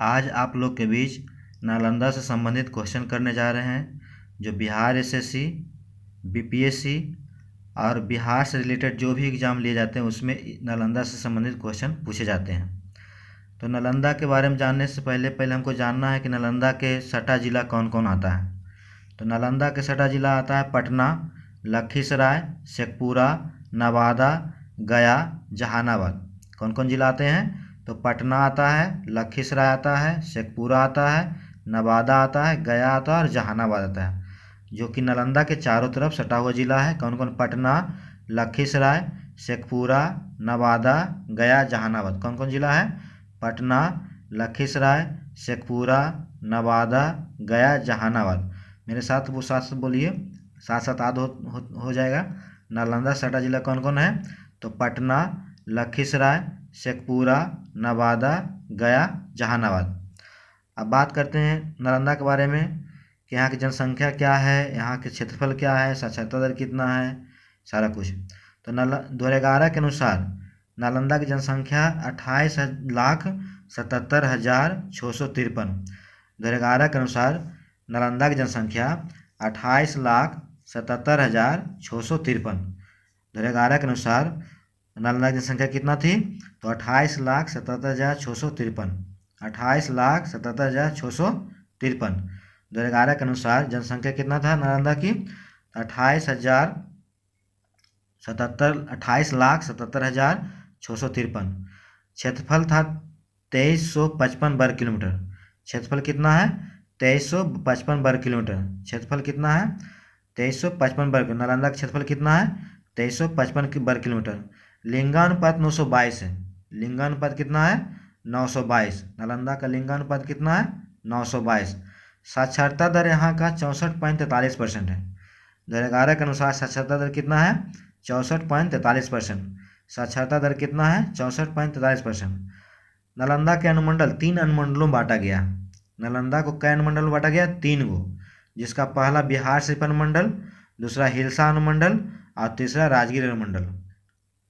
आज आप लोग के बीच नालंदा से संबंधित क्वेश्चन करने जा रहे हैं जो बिहार एसएससी, बीपीएससी और बिहार से रिलेटेड जो भी एग्ज़ाम लिए जाते हैं उसमें नालंदा से संबंधित क्वेश्चन पूछे जाते हैं। तो नालंदा के बारे में जानने से पहले हमको जानना है कि नालंदा के सटा ज़िला कौन कौन आता है। तो नालंदा के सटा ज़िला आता है पटना, लखीसराय, शेखपुरा, नवादा, गया, जहानाबाद। कौन कौन ज़िला आते हैं? तो पटना आता है, लखीसराय आता है, शेखपुरा आता है, नवादा आता है, गया आता है और जहानाबाद आता है, जो कि नालंदा के चारों तरफ सटा हुआ ज़िला है। कौन कौन? पटना, लखीसराय, शेखपुरा, नवादा, गया, जहानाबाद। कौन कौन ज़िला है? पटना, लखीसराय, शेखपुरा, नवादा, गया, जहानाबाद। मेरे साथ वो साथ बोलिए, साथ साथ आद हो जाएगा। नालंदा सटा ज़िला कौन कौन है? तो पटना, लखीसराय, शेखपुरा, नवादा, गया, जहानाबाद। अब बात करते हैं नालंदा के बारे में कि यहाँ की जनसंख्या क्या है, यहाँ के क्षेत्रफल क्या है, साक्षरता दर कितना है, सारा कुछ। तो 2011 के अनुसार नालंदा की जनसंख्या 28,77,653। 2011 के अनुसार नालंदा की जनसंख्या 28,77,653। 2011 के अनुसार नालंदा की जनसंख्या कितना थी? तो 28,77,653। 28,77,653। 2011 के अनुसार जनसंख्या कितना था नालंदा की? 28,77,653। क्षेत्रफल था 2355 वर्ग किलोमीटर। क्षेत्रफल कितना है? 2355 वर्ग किलोमीटर। क्षेत्रफल कितना है? 2355 वर्ग। नालंदा का क्षेत्रफल कितना है? 2355 वर्ग किलोमीटर। लिंगानुपात 922 है। लिंगानुपात कितना है? 922। नालंदा का लिंगानुपात कितना है? 922। साक्षरता दर यहाँ का 64.43% है। 2011 के अनुसार साक्षरता दर कितना है? 64.43%। साक्षरता दर कितना है? 64.43%। नालंदा के अनुमंडल 3 अनुमंडलों में बांटा गया। नालंदा को कई अनुमंडल में बांटा गया? 3 गो, जिसका पहला बिहार शरीफ अनुमंडल, दूसरा हिलसा अनुमंडल और तीसरा राजगीर अनुमंडल।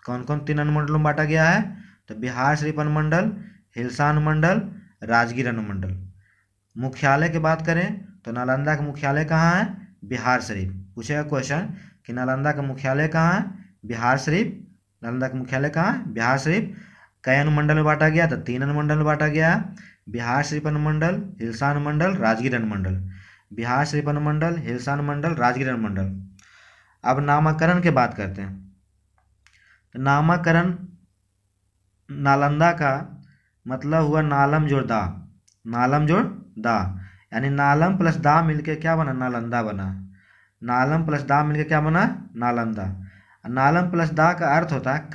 कौन कौन 3 अनुमंडलों में बांटा गया है? तो बिहार शरीफ अनुमंडल, हिलसा अनुमंडल, राजगीर अनुमंडल। मुख्यालय की बात करें तो नालंदा का मुख्यालय कहाँ है? बिहार शरीफ। पूछेगा क्वेश्चन कि नालंदा का मुख्यालय कहाँ है? बिहार शरीफ। नालंदा का मुख्यालय कहाँ है? बिहार शरीफ। कई अनुमंडल में बांटा गया? तो 3 अनुमंडल में बांटा गया। बिहार शरीफ अनुमंडल, हिलसा अनुमंडल, राजगीर अनुमंडल। बिहार शरीफ अनुमंडल, हिलसा अनुमंडल, राजगीर अनुमंडल। अब नामकरण की बात करते हैं। तो नामकरण नालंदा का मतलब हुआ नालम जोड़ दा। नालम जोड़ दा, यानी नालम प्लस दा मिलके क्या बना? नालंदा बना। नालम प्लस दा मिलके क्या बना? नालंदा। नालम प्लस दा का अर्थ होता है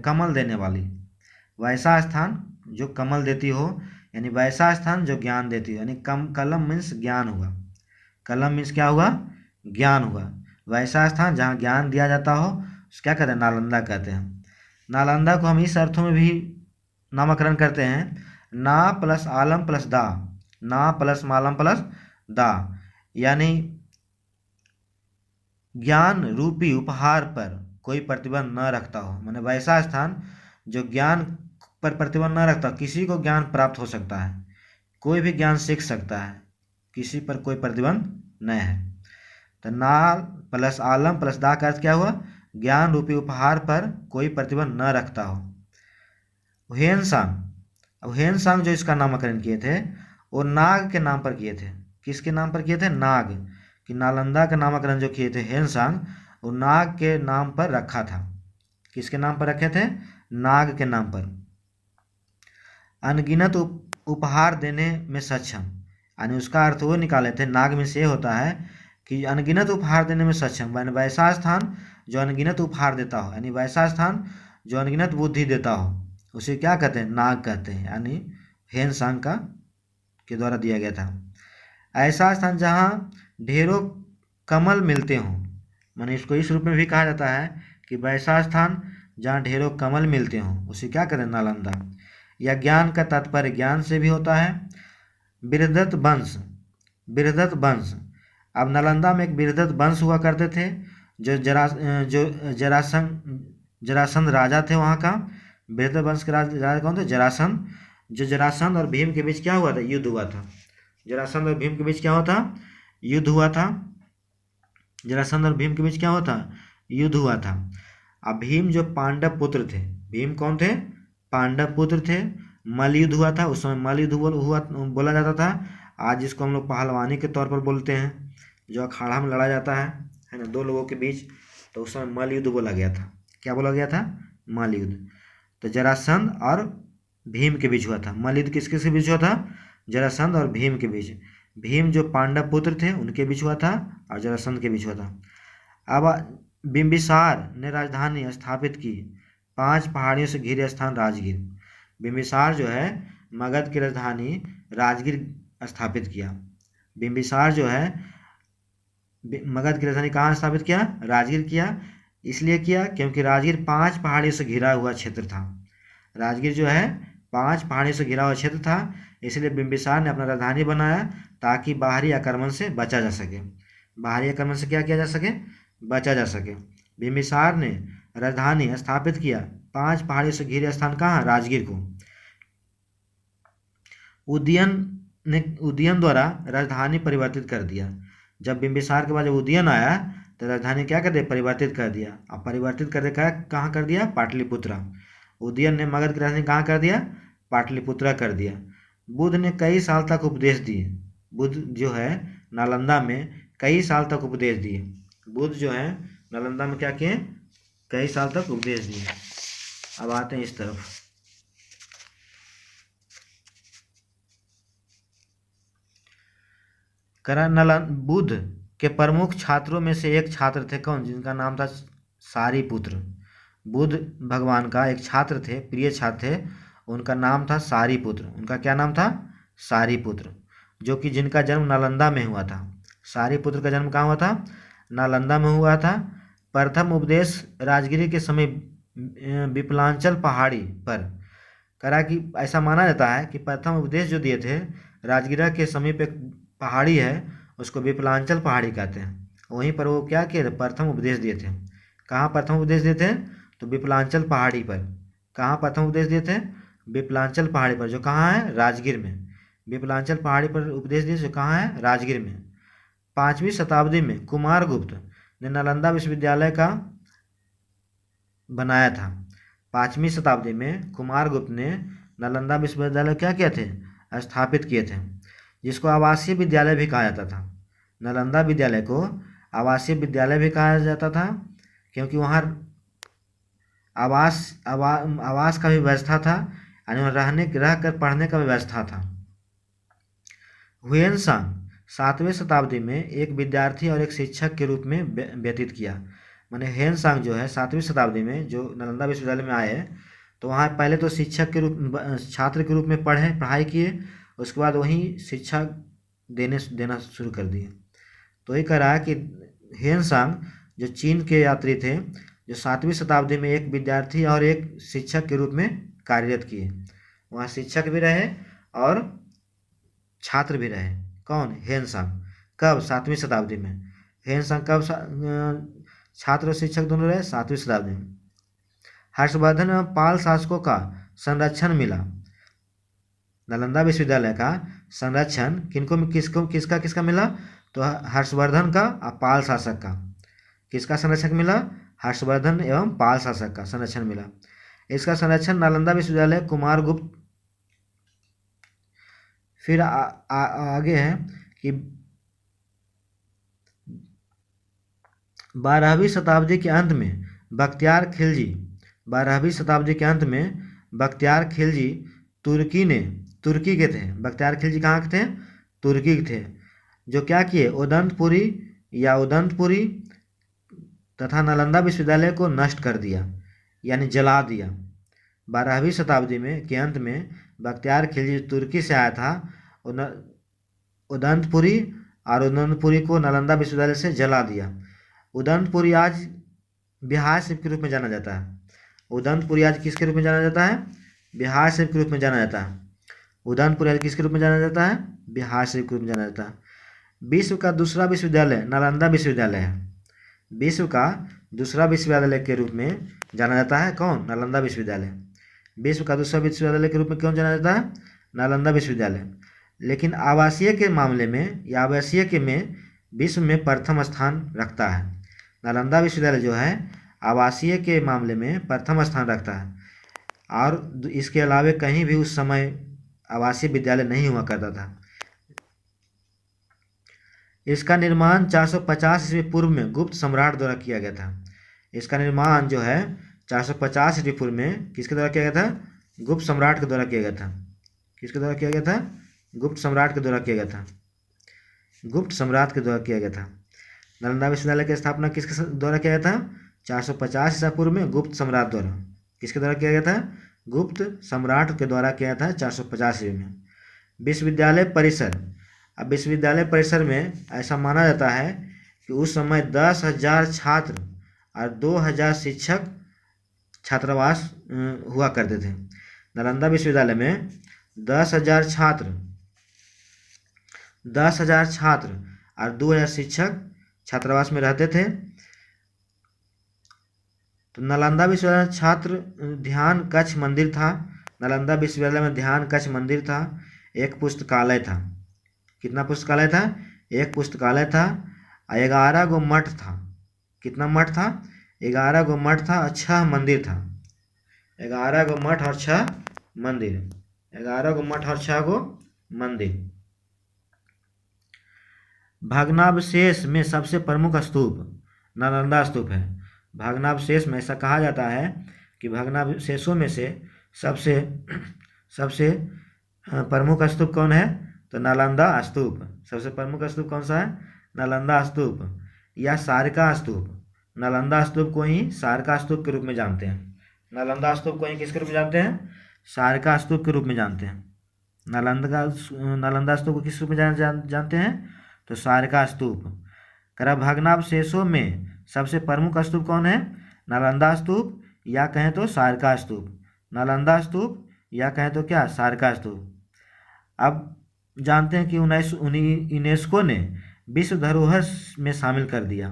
कमल देने वाली। वैसा स्थान जो कमल देती हो, यानी वैसा स्थान जो ज्ञान देती हो, यानी कलम मीन्स ज्ञान हुआ। कलम मीन्स क्या हुआ? ज्ञान हुआ। वैसा स्थान जहाँ ज्ञान दिया जाता हो उसको क्या कहते हैं? नालंदा कहते हैं। नालंदा को हम इस अर्थों में भी नामकरण करते हैं, ना प्लस आलम प्लस दा। ना प्लस मालम प्लस दा, यानी ज्ञान रूपी उपहार पर कोई प्रतिबंध न रखता हो। माने वैसा स्थान जो ज्ञान पर प्रतिबंध न रखता, किसी को ज्ञान प्राप्त हो सकता है, कोई भी ज्ञान सीख सकता है, किसी पर कोई प्रतिबंध नहीं है। तो नाल प्लस आलम प्लस दा का अर्थ क्या हुआ? ज्ञान रूपी उपहार पर कोई प्रतिबंध न रखता हो। हेनसांग, अब हेनसांग जो इसका नामकरण किए थे वो नाग के नाम पर किए थे। किसके नाम पर किए थे? नाग। कि नालंदा का नामकरण जो किए थे हेनसांग, वो नाग के नाम पर रखा था। किसके नाम पर रखे थे? नाग के नाम पर। अनगिनत उपहार देने में सक्षम, यानी उसका अर्थ वो निकाले थे, नाग में से होता है कि अनगिनत उपहार देने में सक्षम, यानी वैसा स्थान जो अनगिनत उपहार देता हो, यानी वैसा स्थान जो अनगिनत बुद्धि देता हो, उसे क्या कहते हैं? नाग कहते हैं। यानी हेनसांग का के द्वारा दिया गया था। ऐसा स्थान जहाँ ढेरों कमल मिलते हों, माने इसको इस रूप में भी कहा जाता है कि वैसा स्थान जहाँ ढेरों कमल मिलते हों उसे क्या कहते हैं? नालंदा। या ज्ञान का तात्पर्य ज्ञान से भी होता है। बृहदत्त वंश, बृहदत्त वंश। अब नालंदा में एक बृहदत्त वंश हुआ करते थे जो जरासंध राजा थे वहाँ का। बृहदत्त वंश के राजा कौन थे? जरासंध। जो जरासंध और भीम के बीच क्या हुआ था, युद्ध हुआ था। जरासंध और भीम के बीच क्या हुआ था, युद्ध हुआ था। जरासंध और भीम के बीच क्या हुआ था, युद्ध हुआ था। अब भीम जो पांडव पुत्र थे, भीम कौन थे, पांडव पुत्र थे। मल्ल युद्ध हुआ था, उस समय मल्ल युद्ध हुआ बोला जाता था। आज जिसको हम लोग पहलवानी के तौर पर बोलते हैं, जो अखाड़ा में लड़ा जाता है ना, दो लोगों के बीच, तो उस समय मल्ल युद्ध बोला गया था। क्या बोला गया था, मल्ल युद्ध। तो जरासंध और भीम के बीच हुआ था। मल्ल युद्ध किस किस के बीच हुआ था, जरासंध और भीम के बीच। भीम जो पांडव पुत्र थे उनके बीच हुआ था और जरासंध के बीच हुआ था। अब बिंबिसार ने राजधानी स्थापित की 5 पहाड़ियों से घिरे स्थान राजगीर। बिंबिसार जो है मगध की राजधानी राजगीर स्थापित किया। बिंबिसार जो है मगध की राजधानी कहाँ स्थापित किया, राजगीर किया। इसलिए किया क्योंकि राजगीर 5 पहाड़ियों से घिरा हुआ क्षेत्र था। राजगीर जो है 5 पहाड़ियों से घिरा हुआ क्षेत्र था, इसलिए बिंबिसार ने अपना राजधानी बनाया ताकि बाहरी आक्रमण से बचा जा सके। बाहरी आक्रमण से क्या किया जा सके, बचा जा सके। बिंबिसार ने राजधानी स्थापित किया 5 पहाड़ियों से घिरे स्थान कहाँ, राजगीर को। उदयन द्वारा राजधानी परिवर्तित कर दिया। जब बिंबिसार के बाद जब उदयन आया तो राजधानी क्या कर दिया, परिवर्तित कर दिया। अब परिवर्तित कर दिया कहाँ कर दिया, पाटलिपुत्रा। उदयन ने मगध की राजधानी कहाँ कर दिया, पाटलिपुत्रा कर दिया। बुद्ध ने कई साल तक उपदेश दिए। बुद्ध जो है नालंदा में कई साल तक उपदेश दिए। बुद्ध जो है नालंदा में क्या किए, कई साल तक उपदेश दिए। अब आते हैं इस तरफ। बुद्ध के प्रमुख छात्रों में से एक छात्र थे कौन, जिनका नाम था सारिपुत्र। बुद्ध भगवान का एक छात्र थे, प्रिय छात्र थे, उनका नाम था सारिपुत्र। उनका क्या नाम था, सारिपुत्र, जो कि जिनका जन्म नालंदा में हुआ था। सारिपुत्र का जन्म कहाँ हुआ था, नालंदा में हुआ था। प्रथम उपदेश राजगिरी के समीप विपलांचल पहाड़ी पर करा। कि ऐसा माना जाता है कि प्रथम उपदेश जो दिए थे राजगिरा के समीप एक पहाड़ी है, उसको विपलांचल पहाड़ी कहते हैं। वहीं पर वो क्या किए थे, प्रथम उपदेश दिए थे। कहाँ प्रथम उपदेश दिए थे, तो विपलांचल पहाड़ी पर। कहाँ प्रथम उपदेश दिए थे, विपलांचल पहाड़ी पर, जो कहाँ है, राजगीर में। विपलांचल पहाड़ी पर उपदेश दिए, जो कहाँ है, राजगीर में। 5वीं शताब्दी में कुमारगुप्त ने नालंदा विश्वविद्यालय का बनाया था। 5वीं शताब्दी में कुमारगुप्त ने नालंदा विश्वविद्यालय क्या किए थे, स्थापित किए थे, जिसको आवासीय विद्यालय भी कहा जाता था। नालंदा विद्यालय को आवासीय विद्यालय भी कहा जाता था, क्योंकि वहाँ आवास का भी व्यवस्था था, यानी वहाँ रह कर पढ़ने का भी व्यवस्था था। हुएनसांग 7वीं शताब्दी में एक विद्यार्थी और एक शिक्षक के रूप में व्यतीत किया। माने हुएनसांग जो है 7वीं शताब्दी में जो नालंदा विश्वविद्यालय में आए, तो वहाँ पहले तो शिक्षक के रूप छात्र के रूप में पढ़ाई किए, उसके बाद वहीं शिक्षा देना शुरू कर दिए। तो ये कह रहा है कि हुएनसांग जो चीन के यात्री थे, जो 7वीं शताब्दी में एक विद्यार्थी और एक शिक्षक के रूप में कार्यरत किए। वहाँ शिक्षक भी रहे और छात्र भी रहे। कौन, हुएनसांग। कब, 7वीं शताब्दी में। हुएनसांग कब छात्र और शिक्षक दोनों रहे, 7वीं शताब्दी में। हर्षवर्धन एवं पाल शासकों का संरक्षण मिला। नालंदा विश्वविद्यालय का संरक्षण किसका मिला, तो हर्षवर्धन का और पाल शासक का। किसका संरक्षण मिला, हर्षवर्धन एवं पाल शासक का संरक्षण मिला। इसका संरक्षण नालंदा विश्वविद्यालय कुमारगुप्त। फिर आगे है कि 12वीं शताब्दी के अंत में बख्तियार खिलजी, 12वीं शताब्दी के अंत में बख्तियार खिलजी तुर्की के थे। बख्तियार खिलजी कहाँ के थे, तुर्की के थे, जो क्या किए, उदंतपुरी तथा नालंदा विश्वविद्यालय को नष्ट कर दिया, यानी जला दिया। 12वीं शताब्दी में के अंत में बख्तियार खिलजी तुर्की से आया था, उदंतपुरी को नालंदा विश्वविद्यालय से जला दिया। उदंतपुरी आज बिहार शरीफ के रूप में जाना जाता है। उदंतपुरी आज किसके रूप में जाना जाता है, बिहार शरीफ के रूप में जाना जाता है। उदंतपुरी आज किसके रूप में जाना जाता है, बिहार शरीफ के रूप में जाना जाता है। विश्व का दूसरा विश्वविद्यालय नालंदा विश्वविद्यालय है। विश्व का दूसरा विश्वविद्यालय के रूप में जाना जाता है कौन, नालंदा विश्वविद्यालय। विश्व का दूसरा विश्वविद्यालय के रूप में क्यों जाना जाता है? नालंदा विश्वविद्यालय। लेकिन आवासीय के मामले में या आवासीय के में विश्व में प्रथम स्थान रखता है। नालंदा विश्वविद्यालय जो है आवासीय के मामले में प्रथम स्थान रखता है, और इसके अलावा कहीं भी उस समय आवासीय विद्यालय नहीं हुआ करता था। इसका निर्माण 450 ईस्वी पूर्व में गुप्त सम्राट द्वारा किया गया था। इसका निर्माण जो है 450 ईस्वी पूर्व में किसके द्वारा किया गया था? गुप्त सम्राट के द्वारा किया गया था। किसके द्वारा किया गया था? गुप्त सम्राट के द्वारा किया गया था। गुप्त सम्राट के द्वारा किया गया था। नालंदा विश्वविद्यालय की स्थापना किसके द्वारा किया गया था? 450 ईसा पूर्व में गुप्त सम्राट द्वारा। किसके द्वारा किया गया था? गुप्त सम्राट के द्वारा किया था 450 ईस्वी में। विश्वविद्यालय परिसर। अब विश्वविद्यालय परिसर में ऐसा माना जाता है कि उस समय 10,000 छात्र और 2,000 शिक्षक छात्रावास हुआ करते थे। नालंदा विश्वविद्यालय में 10,000 छात्र और 2,000 शिक्षक छात्रावास में रहते थे। तो नालंदा विश्वविद्यालय छात्र ध्यान कक्ष मंदिर था। नालंदा विश्वविद्यालय में ध्यान कक्ष मंदिर था। एक पुस्तकालय था। कितना पुस्तकालय था? एक पुस्तकालय था। 11 गो मठ था। कितना मठ था? 11 गो मठ था और 6 मंदिर था। 11 गो मठ और 6 मंदिर। 11 गो मठ और 6 गो मंदिर। भग्नावशेष में सबसे प्रमुख स्तूप नालंदा स्तूप है। भग्नावशेष में ऐसा कहा जाता है कि भग्नावशेषों में से सबसे प्रमुख स्तूप कौन है? तो नालंदा स्तूप। सबसे प्रमुख स्तूप कौन सा है? नालंदा स्तूप या सारका स्तूप। नालंदा स्तूप को ही सारका स्तूप के रूप में जानते हैं। नालंदा स्तूप को ही किसके रूप में जानते हैं? सारका स्तूप के रूप में जानते हैं। नालंदा स्तूप को किस रूप में जानते हैं? तो सारका स्तूप। करा भग्नावशेषों में सबसे प्रमुख स्तूप कौन है? नालंदा स्तूप या कहें तो सारका स्तूप। नालंदा स्तूप या कहें तो क्या? सारका स्तूप। अब जानते हैं कि यूनेस्को ने विश्व धरोहर में शामिल कर दिया।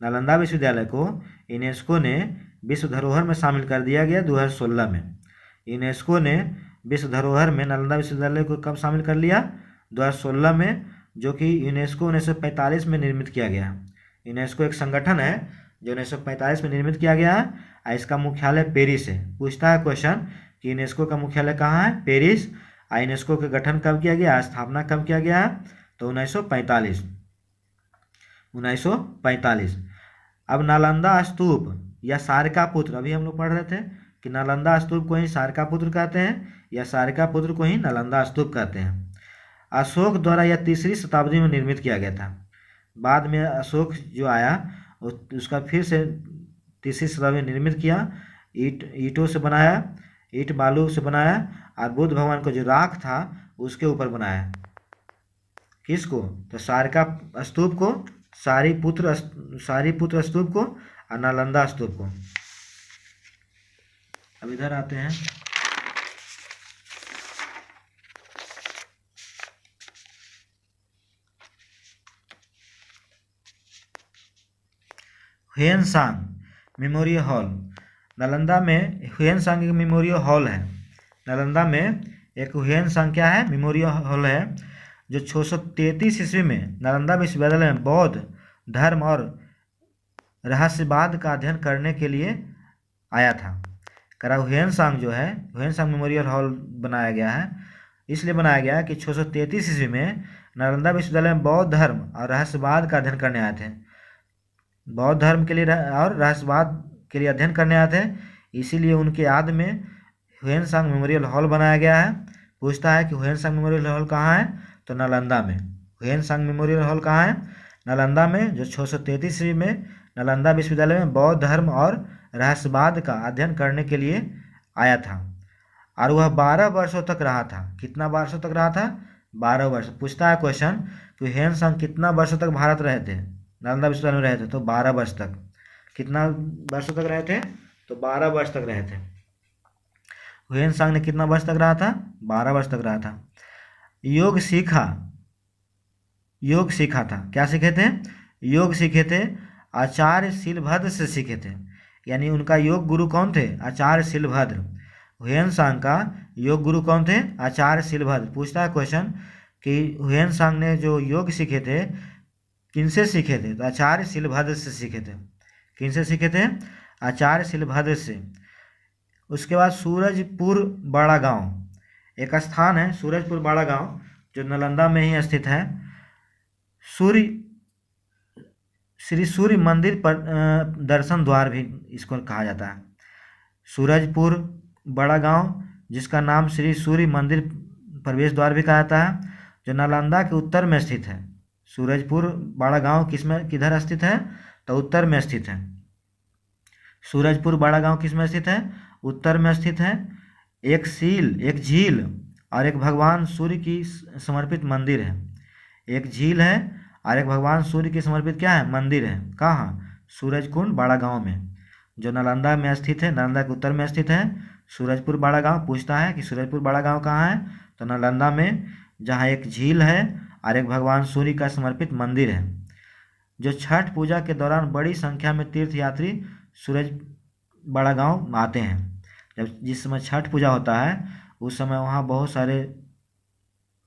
नालंदा विश्वविद्यालय को यूनेस्को ने विश्व धरोहर में शामिल कर दिया गया 2016 में। यूनेस्को ने विश्व धरोहर में नालंदा विश्वविद्यालय को कब शामिल कर लिया? 2016 में, जो कि यूनेस्को 1945 में निर्मित किया गया। यूनेस्को एक संगठन है जो 1945 में निर्मित किया गया है। इसका मुख्यालय पेरिस है। पूछता है क्वेश्चन कि यूनेस्को का मुख्यालय कहाँ है? पेरिस। यूनेस्को का गठन कब किया गया? स्थापना कब किया गया? तो 1945। अब नालंदा स्तूप या सारका पुत्र, अभी हम लोग पढ़ रहे थे कि नालंदा स्तूप को ही सारका पुत्र कहते हैं या सारका पुत्र को ही नालंदा स्तूप कहते हैं। अशोक द्वारा यह 3री शताब्दी में निर्मित किया गया था। बाद में अशोक जो आया उसका फिर से 3री शताब्दी में निर्मित किया। ईंटों से बनाया, ईंट बालू से बनाया, और बुद्ध भगवान को जो राख था उसके ऊपर बनाया। किसको? तो सारका स्तूप को, सारीपुत्र स्तूप को और नालंदा स्तूप को। अब इधर आते हैं। Hiuen Tsang memorial hall. नालंदा में ह्वेनसांग एक मेमोरियल हॉल है। नालंदा में एक ह्वेनसांग क्या है? मेमोरियल हॉल है, जो 633 ईस्वी में नालंदा विश्वविद्यालय में बौद्ध धर्म और रहस्यवाद का अध्ययन करने के लिए आया था। ह्वेनसांग जो है, ह्वेनसांग मेमोरियल हॉल बनाया गया है, इसलिए बनाया गया कि 633 ईस्वी में नालंदा विश्वविद्यालय में बौद्ध धर्म और रहस्यवाद का अध्ययन करने आए थे। बौद्ध धर्म के लिए और रहस्यवाद के लिए अध्ययन करने आए थे, इसीलिए उनके याद में ह्वेनसांग मेमोरियल हॉल बनाया गया है। पूछता है कि ह्वेनसांग मेमोरियल हॉल कहाँ है? तो नालंदा में। ह्वेनसांग मेमोरियल हॉल कहाँ है? नालंदा में, जो 633 ईस्वी में नालंदा विश्वविद्यालय में बौद्ध धर्म और रहस्यवाद का अध्ययन करने के लिए आया था, और वह 12 वर्षों तक रहा था। कितना वर्षों तक रहा था? 12 वर्ष। पूछता है क्वेश्चन कि ह्वेनसांग कितना वर्षों तक भारत रहे थे? नालंदा विश्वविद्यालय में रहे थे तो 12 वर्ष तक। कितना वर्षों तक रहे थे? तो 12 वर्ष तक रहे थे। ह्वेनसांग ने कितना वर्ष तक रहा था? 12 वर्ष तक रहा था। योग सीखा था। क्या सीखे थे? योग सीखे थे। आचार्य शिलभद्र से सीखे थे। यानी उनका योग गुरु कौन थे? आचार्य शिलभद्र। हुयेन सांग का योग गुरु कौन थे? आचार्य शिलभद्र। पूछता है क्वेश्चन कि हुयेन सांग ने जो योग सीखे थे किनसे सीखे थे? तो आचार्य शिलभद्र से सीखे थे। किनसे सीखे थे? आचार्य शिलभद्र से। उसके बाद सूरजपुर बड़ा गांव एक स्थान है, सूरजपुर बड़ा गांव जो नालंदा में ही स्थित है। सूर्य श्री सूर्य मंदिर पर दर्शन द्वार भी इसको कहा जाता है। सूरजपुर बड़ा गांव जिसका नाम श्री सूर्य मंदिर प्रवेश द्वार भी कहा जाता है, जो नालंदा के उत्तर में स्थित है। सूरजपुर बड़ा गांव किधर स्थित है? तो उत्तर में स्थित है। सूरजपुर बड़ा गांव किस में स्थित है? उत्तर में स्थित है। एक झील और एक भगवान सूर्य की समर्पित मंदिर है। एक झील है और एक भगवान सूर्य की समर्पित क्या है? मंदिर है। कहाँ? सूरजकुंड बड़ा गांव में, जो नालंदा में स्थित है, नालंदा के उत्तर में स्थित है। सूरजपुर बड़ा गांव पूछता है कि सूरजपुर बड़ा गांव कहाँ है? तो नालंदा में, जहाँ एक झील है और एक भगवान सूर्य का समर्पित मंदिर है। जो छठ पूजा के दौरान बड़ी संख्या में तीर्थयात्री सूरज बड़ा गांव आते हैं। जब जिस समय छठ पूजा होता है उस समय वहाँ बहुत सारे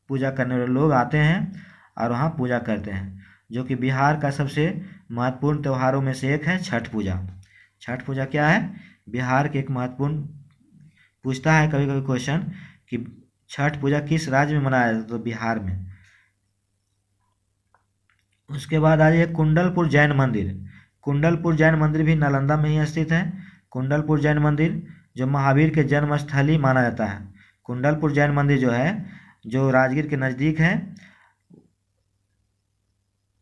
पूजा करने वाले लोग आते हैं और वहाँ पूजा करते हैं, जो कि बिहार का सबसे महत्वपूर्ण त्योहारों में से एक है छठ पूजा। छठ पूजा क्या है? बिहार के एक महत्वपूर्ण, पूछता है कभी कभी क्वेश्चन कि छठ पूजा किस राज्य में मनाया जाता है? तो बिहार में। उसके बाद आ जाइए कुंडलपुर जैन मंदिर। कुंडलपुर जैन मंदिर भी नालंदा में ही स्थित है। कुंडलपुर जैन मंदिर जो महावीर के जन्म स्थली माना जाता है। कुंडलपुर जैन मंदिर जो है, जो राजगीर के नज़दीक है।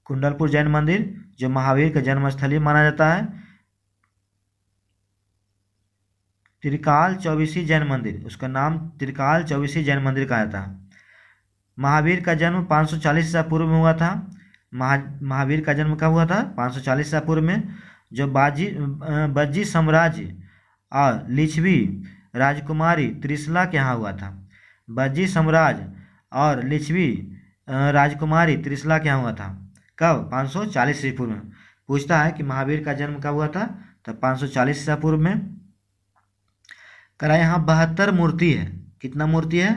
कुंडलपुर जैन मंदिर जो महावीर के जन्म स्थली माना जाता है। त्रिकाल चौबीसी जैन मंदिर, उसका नाम त्रिकाल चौबीसी जैन मंदिर कहा जाता है। महावीर का जन्म 540 ईसा पूर्व में हुआ था। महावीर का जन्म कब हुआ था? 540 ईसा पूर्व में, जो बज्जी साम्राज्य और लिच्छवी राजकुमारी त्रिशला के यहाँ हुआ था। बज्जी साम्राज्य और लिच्छवी राजकुमारी त्रिशला के यहाँ हुआ था। कब? 540 ईसा पूर्व में। पूछता है कि महावीर का जन्म कब हुआ था? तो 540 ईसा पूर्व में। करा यहाँ 72 मूर्ति है। कितना मूर्ति है?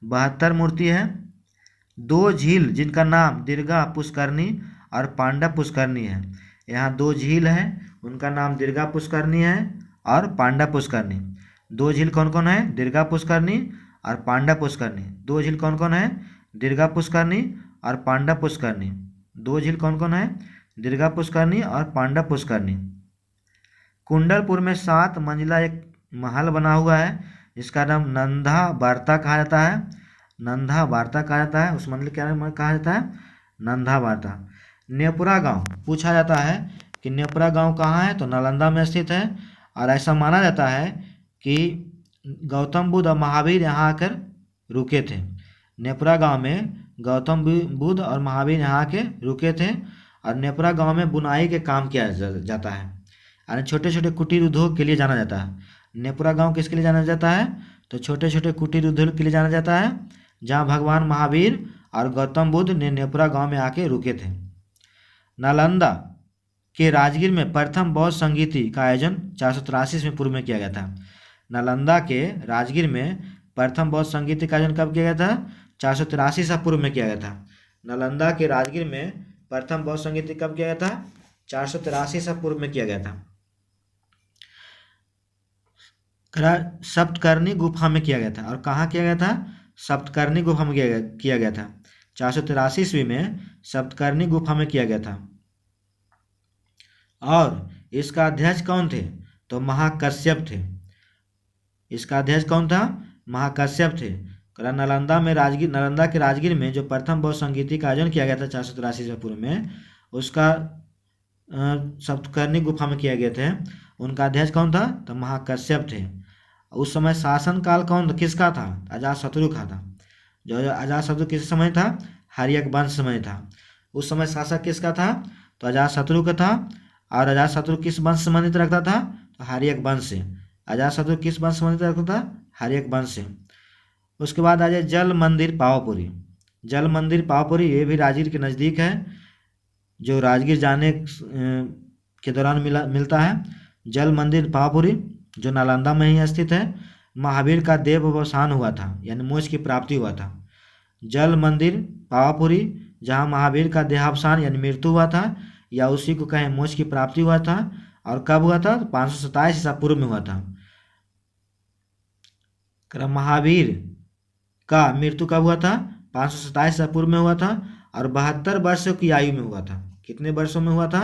72 मूर्ति है। 2 झील जिनका नाम दीर्घा पुष्करणी और पांडा पुष्करणी है। यहाँ 2 झील है, उनका नाम दीर्घा पुष्करणी है और पांडा पुष्करणी। 2 झील कौन कौन है? दीर्घा पुष्करणी और पांडा पुष्करणी। 2 झील कौन कौन है? दीर्घा पुष्करणी और पांडा पुष्करणी। 2 झील कौन कौन है? दीर्घा पुष्करणी और पांडा पुष्करणी। कुंडलपुर में 7 मंजिला एक महल बना हुआ है जिसका नाम नंदा वार्ता कहा जाता है। नंदा वार्ता कहा जाता है। उस मंदिर क्या कहा जाता है? नंदा वार्ता। नेपुरा गांव पूछा जाता है कि नेपुरा गांव कहाँ है? तो नालंदा में स्थित है। और ऐसा माना जाता है कि गौतम बुद्ध और महावीर यहाँ आकर रुके थे। नेपुरा गांव में गौतम बुद्ध और महावीर यहाँ आके रुके थे। और नेपुरा गांव में बुनाई के काम किया जाता है, यानी छोटे छोटे कुटीर उद्योग के लिए जाना जाता है। नेपुरा गांव किसके लिए जाना जाता है? तो छोटे छोटे कुटीर उद्योग के लिए जाना जाता है, जहाँ भगवान महावीर और गौतम बुद्ध ने नेपुरा गांव में आके रुके थे। नालंदा के राजगीर में प्रथम बौद्ध संगीति का आयोजन 483 ईस्वी पूर्व में किया गया था। नालंदा के राजगीर में प्रथम बौद्ध संगीति का आयोजन कब किया गया था? 483 ईसा पूर्व में किया गया था। नालंदा के राजगीर में प्रथम बौद्ध संगीति कब किया गया था? 483 ईसा पूर्व में किया गया था। सप्तकर्णी गुफा में किया गया था। और कहाँ किया गया था? सप्तकर्णी गुफा में किया गया था। 483 ईस्वी में सप्तकर्णी गुफा में किया गया था। और इसका अध्यक्ष कौन थे? तो महाकश्यप थे। इसका अध्यक्ष कौन था? महाकश्यप थे। नालंदा के राजगीर में जो प्रथम बौद्ध संगीति का आयोजन किया गया था 483 ईसा पूर्व में, उसका सप्तकर्णी गुफा में किया गए थे। उनका अध्यक्ष कौन था? तो महाकश्यप थे। उस समय शासनकाल किसका था? अजातशत्रु का था। जो अजातशत्रु किस समय था? हर्यक वंश समय था। उस समय शासक किसका था? तो अजातशत्रु का था। और अजातशत्रु किस वंश से संबंधित रखता था? तो हर्यक वंश से। अजातशत्रु किस वंश से संबंधित रखता था? हर्यक वंश से। उसके बाद आ जाए जल मंदिर पावापुरी। जल मंदिर पावापुरी ये भी राजगीर के नज़दीक है, जो राजगीर जाने के दौरान मिलता है। जल मंदिर पावापुरी जो नालंदा में ही स्थित है। महावीर का देवावसान हुआ था, यानी मोक्ष की प्राप्ति हुआ था। जल मंदिर पावापुरी, जहाँ महावीर का देहावसान यानी मृत्यु हुआ था, या उसी को कहें मोक्ष की प्राप्ति हुआ था। और कब हुआ था? 527 ईसा पूर्व में हुआ था। महावीर का मृत्यु कब हुआ था? 527 ईसा पूर्व में हुआ था, और 72 वर्षों की आयु में हुआ था। कितने वर्षों में हुआ था?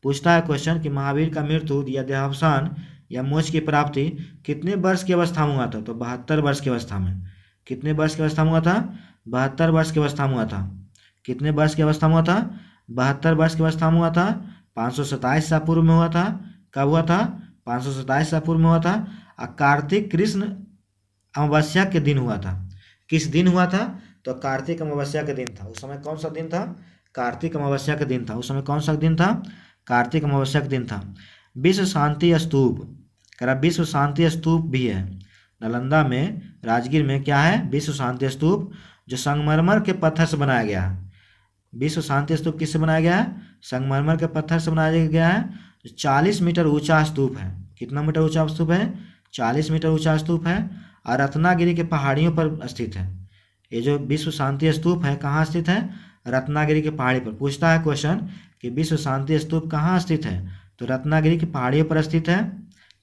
पूछता है क्वेश्चन कि महावीर का मृत्यु या देहावसान या मोक्ष की प्राप्ति कितने वर्ष की अवस्था में हुआ था? तो 72 वर्ष की अवस्था में। कितने वर्ष की अवस्था में हुआ था? 72 वर्ष की अवस्था में हुआ था। कितने वर्ष की अवस्था में हुआ था? 72 वर्ष की अवस्था में हुआ था। 527 ईसा पूर्व में हुआ था। कब हुआ था? 527 ईसा पूर्व में हुआ था। और कार्तिक कृष्ण अमावस्या के दिन हुआ था। किस दिन हुआ था? तो कार्तिक अमावस्या के दिन था। उस समय कौन सा दिन था? कार्तिक अमावस्या के दिन था। उस समय कौन सा दिन था? कार्तिक अमावस्या के दिन था। विश्व शांति स्तूप, करा विश्व शांति स्तूप भी है नालंदा में, राजगीर में। क्या है? विश्व शांति स्तूप, जो संगमरमर के पत्थर से बनाया गया है। विश्व शांति स्तूप किससे बनाया गया है? संगमरमर के पत्थर से बनाया गया है। 40 मीटर ऊंचा स्तूप है। कितना मीटर ऊंचा स्तूप है? 40 मीटर ऊंचा स्तूप है, और रत्नागिरी के पहाड़ियों पर स्थित है। ये जो विश्व शांति स्तूप है कहाँ स्थित है? रत्नागिरी के पहाड़ी पर। पूछता है क्वेश्चन कि विश्व शांति स्तूप कहाँ स्थित है? तो रत्नागिरी की पहाड़ियों पर स्थित है,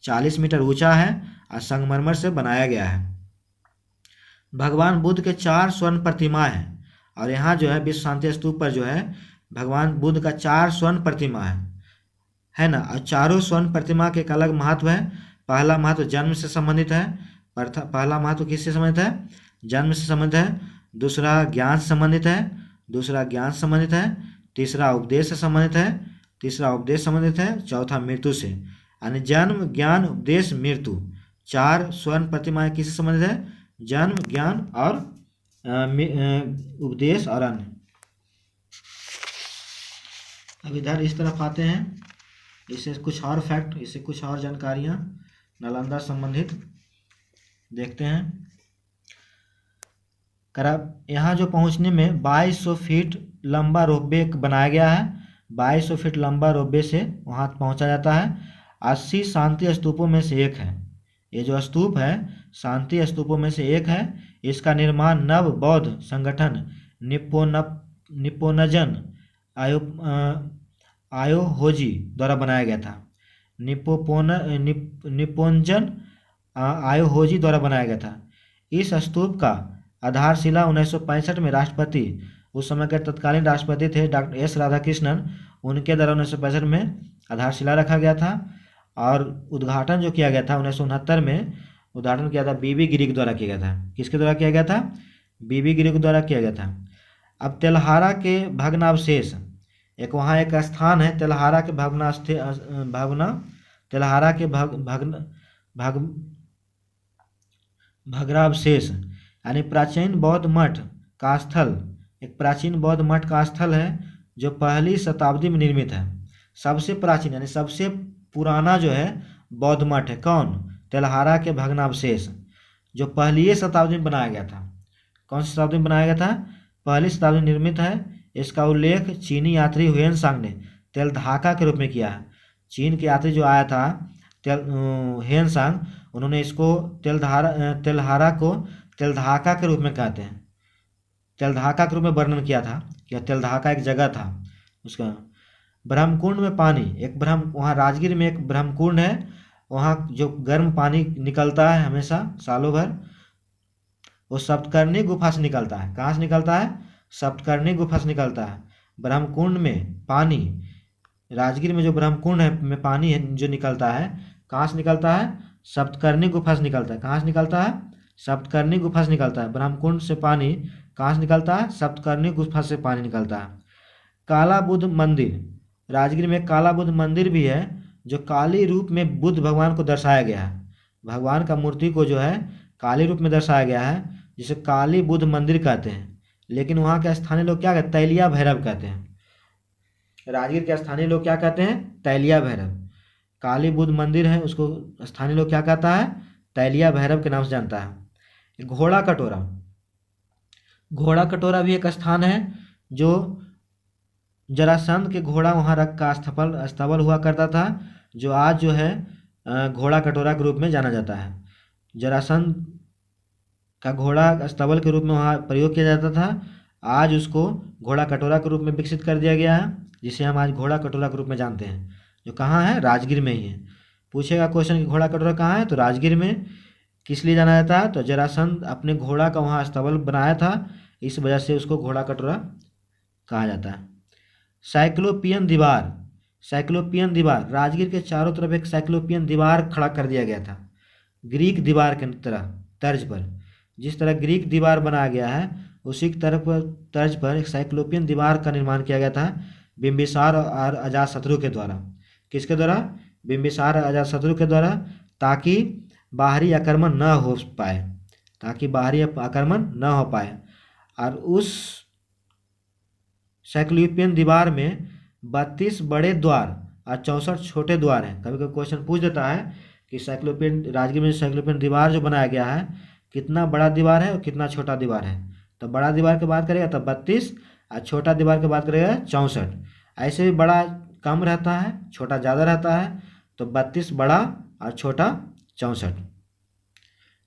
40 मीटर ऊंचा है, और संगमरमर से बनाया गया है। भगवान बुद्ध के 4 स्वर्ण प्रतिमाएं हैं, और यहाँ जो है विश्व शांति स्तूप पर जो है भगवान बुद्ध का 4 स्वर्ण प्रतिमा है ना। और चारों स्वर्ण प्रतिमा के एक अलग महत्व है। पहला महत्व जन्म से संबंधित है। पहला महत्व किससे संबंधित है? जन्म से संबंधित है। दूसरा ज्ञान से संबंधित है। दूसरा ज्ञान से संबंधित है। तीसरा उपदेश से संबंधित है। तीसरा उपदेश संबंधित है। चौथा मृत्यु से। यानी जन्म, ज्ञान, उपदेश, मृत्यु, 4 स्वर्ण प्रतिमाएं किससे संबंधित है? जन्म, ज्ञान और उपदेश और अन्य। अब इधर इस तरफ आते हैं, इससे कुछ और फैक्ट, इससे कुछ और जानकारियां नालंदा संबंधित देखते हैं। यहाँ जो पहुंचने में 2200 फीट लंबा रोपवे बनाया गया है। 2200 फीट लंबा रोपवे से वहां पहुंचा जाता है। 80 शांति स्तूपों में से एक है। ये जो स्तूप है शांति स्तूपों में से एक है। इसका निर्माण नव बौद्ध संगठन निप्पोनजन आयोहोजी द्वारा बनाया गया था। निप्पोनजन आयोहोजी द्वारा बनाया गया था। इस स्तूप का आधारशिला 1965 में राष्ट्रपति, उस समय के तत्कालीन राष्ट्रपति थे डॉक्टर एस राधाकृष्णन, उनके द्वारा 1965 में आधारशिला रखा गया था। और उद्घाटन जो किया गया था 1969 में, उद्घाटन किया था बीबी गिरी के द्वारा किया गया था। किसके द्वारा किया गया था? बीबी गिरी के द्वारा किया गया था। अब तेल्हारा के भग्नावशेष, एक वहाँ एक स्थान है तेल्हारा के तेल्हारा के भग्नावशेष, यानी प्राचीन बौद्ध मठ का स्थल, एक प्राचीन बौद्ध मठ का स्थल है जो 1ली शताब्दी में निर्मित है। सबसे प्राचीन यानी सबसे पुराना जो है बौद्ध मठ है कौन? तेल्हारा के भग्नावशेष, जो 1ली शताब्दी में बनाया गया था। कौन सी शताब्दी में बनाया गया था? 1ली शताब्दी में निर्मित है। इसका उल्लेख चीनी यात्री हुएनसांग ने तेलधाका के रूप में किया है। चीन के यात्री जो आया था हुएनसांग, उन्होंने इसको तेल्हारा को तेलधाका के रूप में कहते हैं, तेलधाका के रूप में वर्णन किया था कि तेलधाका एक जगह था उसका। ब्रह्मकुंड में पानी, एक वहाँ राजगीर में एक ब्रह्मकुंड है, वहाँ जो गर्म पानी निकलता है हमेशा सालों भर, वो सप्तकर्णी गुफा से निकलता है। कहाँ से निकलता है? सप्तकर्णी गुफा से निकलता है। ब्रह्मकुंड में पानी, राजगीर में जो ब्रह्मकुंड है में पानी है जो निकलता है, कहाँ से निकलता है? सप्तकर्णी गुफा से निकलता है। कहाँ से निकलता है? सप्तकर्णी गुफा से निकलता है। ब्रह्मकुंड से पानी कहाँ से निकलता है? सप्तकर्णी गुफा से पानी निकलता है। काला बुद्ध मंदिर, राजगीर में काला बुद्ध मंदिर भी है, जो काली रूप में बुद्ध भगवान को दर्शाया गया है। भगवान का मूर्ति को जो है काली रूप में दर्शाया गया है, जिसे काली बुद्ध मंदिर कहते हैं। लेकिन वहाँ के स्थानीय लोग क्या कहते हैं? तैलिया भैरव कहते हैं। राजगीर के स्थानीय लोग क्या कहते हैं? तैलिया भैरव। काली बुद्ध मंदिर है, उसको स्थानीय लोग क्या कहता है? तैलिया भैरव के नाम से जानता है। घोड़ा कटोरा, घोड़ा कटोरा भी एक स्थान है जो जरासंध के घोड़ा वहाँ रख का स्थबल हुआ करता था, जो आज जो है घोड़ा कटोरा के रूप में जाना जाता है। जरासंध का घोड़ा स्तबल के रूप में वहाँ प्रयोग किया जाता था। आज उसको घोड़ा कटोरा के रूप में विकसित कर दिया गया है, जिसे हम आज घोड़ा कटोरा के रूप में जानते हैं, जो कहाँ है, राजगीर में ही है। पूछेगा क्वेश्चन कि घोड़ा कटोरा कहाँ है, तो राजगीर में। किस लिए जाना जाता है, तो जरासंध अपने घोड़ा का वहाँ स्तबल बनाया था, इस वजह से उसको घोड़ा कटोरा कहा जाता है। साइक्लोपियन दीवार, साइक्लोपियन दीवार, राजगीर के चारों तरफ एक साइक्लोपियन दीवार खड़ा कर दिया गया था, ग्रीक दीवार के तरह तर्ज पर। जिस तरह ग्रीक दीवार बनाया गया है, उसी की तर्ज पर एक साइक्लोपियन दीवार का निर्माण किया गया था बिंबिसार और अजातशत्रु के द्वारा। किसके द्वारा, बिंबिसार और अजातशत्रु के द्वारा, ताकि बाहरी आक्रमण न हो पाए, ताकि बाहरी आक्रमण न हो पाए। और उस साइक्लोपियन दीवार में 32 बड़े द्वार और 64 छोटे द्वार हैं। कभी कभी क्वेश्चन पूछ देता है कि साइक्लोपियन राजगीर में साइक्लोपियन दीवार जो बनाया गया है, कितना बड़ा दीवार है और कितना छोटा दीवार है। तो बड़ा दीवार की बात करेगा तो 32 और छोटा दीवार की बात करेगा 64। ऐसे भी बड़ा कम रहता है, छोटा ज़्यादा रहता है, तो 32 बड़ा और छोटा 64।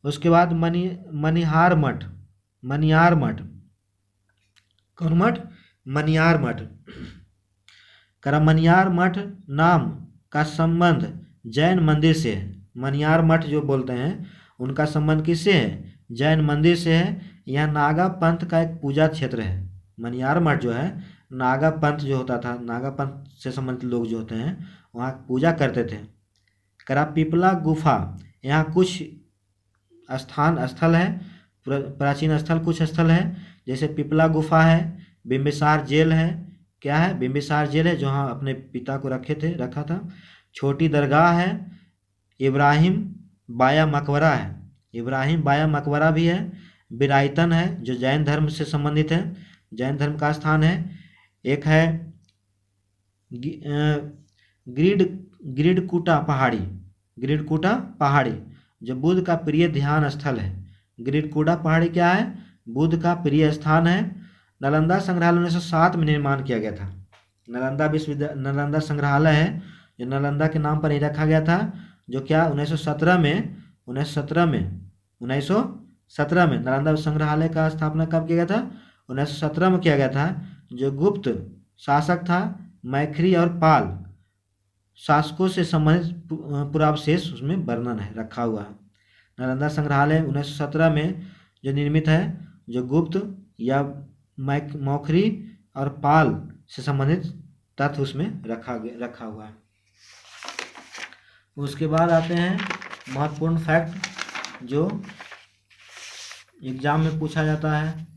उसके बाद मनिहार मठ, मनियार मठ, कौन मठ, मनियार मठ। मनियार मठ नाम का संबंध जैन मंदिर से है। मनियार मठ जो बोलते हैं उनका संबंध किससे है, जैन मंदिर से है। यह नागा पंथ का एक पूजा क्षेत्र है। मनियार मठ जो है, नागा पंथ जो होता था, नागा पंथ से संबंधित लोग जो होते हैं वहाँ पूजा करते थे। पिपला गुफा, यहाँ कुछ स्थल है, प्राचीन स्थल कुछ स्थल है, जैसे पिपला गुफा है, बिंबिसार जेल है। क्या है, बिंबिसार जेल है, जहाँ अपने पिता को रखा था। छोटी दरगाह है, इब्राहिम बाया मकबरा है, इब्राहिम बाया मकबरा भी है। बिरायतन है जो जैन धर्म से संबंधित है, जैन धर्म का स्थान है। एक है ग्रीडकूटा पहाड़ी, ग्रीडकूटा पहाड़ी जो बुद्ध का प्रिय ध्यान स्थल है। ग्रीडकूटा पहाड़ी क्या है, बुद्ध का प्रिय स्थान है। नालंदा संग्रहालय 1907 में निर्माण किया गया था। नालंदा संग्रहालय है जो नालंदा के नाम पर ही रखा गया था, जो क्या 1917 में नालंदा संग्रहालय का स्थापना कब किया गया था, 1917 में किया गया था। जो गुप्त शासक था, मैखरी और पाल शासकों से संबंधित पुरावशेष उसमें वर्णन है, रखा हुआ है। नालंदा संग्रहालय 1917 में जो निर्मित है, जो गुप्त या मौखरी और पाल से संबंधित तथ्य उसमें रखा हुआ है। उसके बाद आते हैं महत्वपूर्ण फैक्ट जो एग्जाम में पूछा जाता है।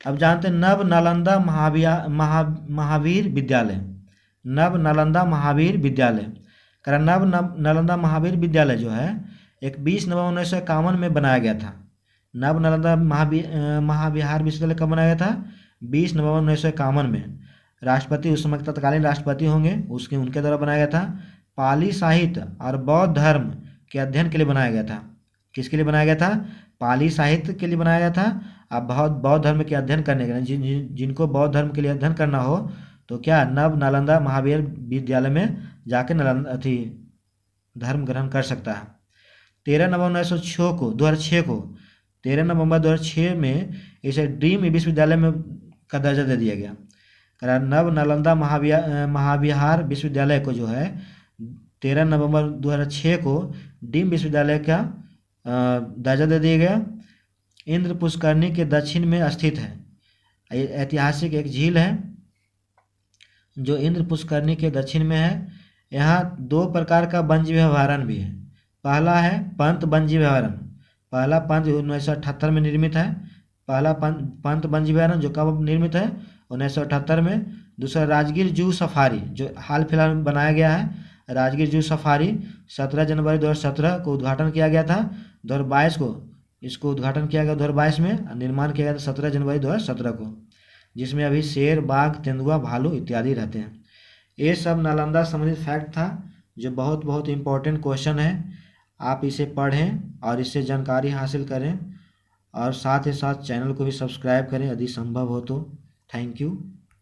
अब जानते हैं नव नालंदा महावीर विद्यालय, नव नालंदा महावीर विद्यालय। नव नालंदा महावीर विद्यालय जो है एक 20 नवंबर 1951 में बनाया गया था। नव नालंदा महाविहार विश्वविद्यालय कब बनाया गया था, 20 नवंबर 1951 में। राष्ट्रपति उस समय तत्कालीन राष्ट्रपति होंगे, उनके द्वारा बनाया गया था। पाली साहित्य और बौद्ध धर्म के अध्ययन के लिए बनाया गया था। किसके लिए बनाया गया था, पाली साहित्य के लिए बनाया गया था। अब बौद्ध धर्म के अध्ययन करने के लिए जिनको बौद्ध धर्म के लिए अध्ययन करना हो तो क्या नव नालंदा महावीर विद्यालय में जाके धर्म ग्रहण कर सकता है। 13 नवंबर 2006 को 13 नवंबर 2006 में इसे ड्रीम विश्वविद्यालय में का दर्जा दे दिया गया। नव नालंदा महाविहार विश्वविद्यालय को जो है 13 नवंबर 2006 को डीम विश्वविद्यालय का दर्जा दे दिया गया। इंद्र पुष्करणी के दक्षिण में स्थित है। ऐतिहासिक एक झील है जो इंद्र पुष्करणी के दक्षिण में है। यहाँ 2 प्रकार का वन्यजीव अभयारण्य भी है। पहला है पंत वन्यजीव अभयारण्य, पहला पंत 1978 में निर्मित है। पहला पंत वन्यजीव अभयारण्य जो कब निर्मित है, 1978 में। दूसरा राजगीर जू सफारी जो हाल फिलहाल में बनाया गया है। राजगीर जू सफारी 17 जनवरी 2017 को उद्घाटन किया गया था। 2022 को इसको उद्घाटन किया गया, 2022 में निर्माण किया गया था 17 जनवरी 2017 को, जिसमें अभी शेर, बाघ, तेंदुआ, भालू इत्यादि रहते हैं। ये सब नालंदा संबंधित फैक्ट था जो बहुत बहुत इम्पोर्टेंट क्वेश्चन है। आप इसे पढ़ें और इससे जानकारी हासिल करें और साथ ही साथ चैनल को भी सब्सक्राइब करें यदि संभव हो तो। Thank you.